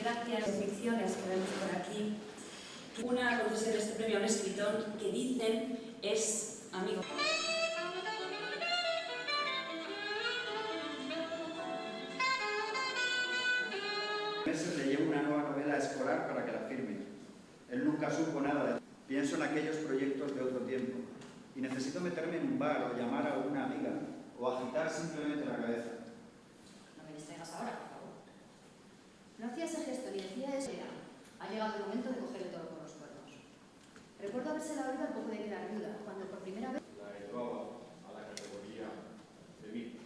gracias a ficciones que vemos por aquí. Una concesión de este premio a un escritor que dicen es amigo. Meses le llevo una nueva novela escolar para que la firme. Él nunca supo nada de... Pienso en aquellos proyectos de otro tiempo y necesito meterme en un bar o llamar a una amiga o agitar simplemente la cabeza. No me distraigas ahora, por favor. No hacía ese gesto ni decía eso. Ha llegado el momento de coger el toro por los cuernos. Recuerdo haberse la oído al poco de quedar viuda, cuando por primera vez... La elevaba a la categoría de vida.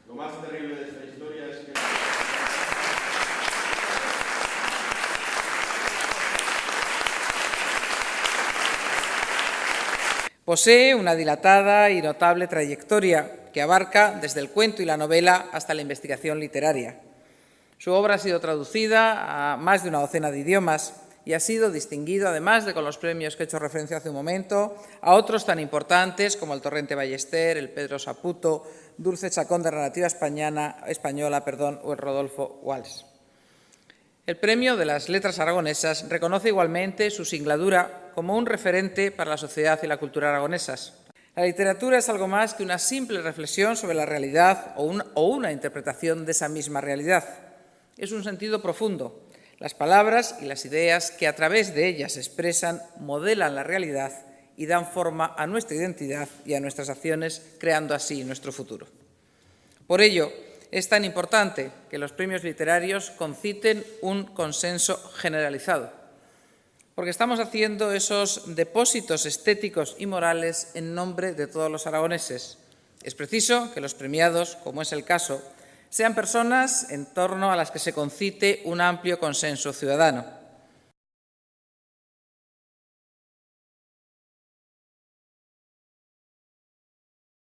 Lo más terrible de esta historia es que... Posee una dilatada y notable trayectoria que abarca desde el cuento y la novela hasta la investigación literaria. Su obra ha sido traducida a más de una docena de idiomas y ha sido distinguido, además de con los premios que he hecho referencia hace un momento, a otros tan importantes como el Torrente Ballester, el Pedro Saputo, Dulce Chacón de Narrativa Española, o el Rodolfo Walsh. El Premio de las Letras Aragonesas reconoce igualmente su singladura como un referente para la sociedad y la cultura aragonesas. La literatura es algo más que una simple reflexión sobre la realidad o una interpretación de esa misma realidad. Es un sentido profundo. Las palabras y las ideas que a través de ellas se expresan modelan la realidad y dan forma a nuestra identidad y a nuestras acciones, creando así nuestro futuro. Por ello, es tan importante que los premios literarios conciten un consenso generalizado, porque estamos haciendo esos depósitos estéticos y morales en nombre de todos los aragoneses. Es preciso que los premiados, como es el caso, sean personas en torno a las que se concite un amplio consenso ciudadano.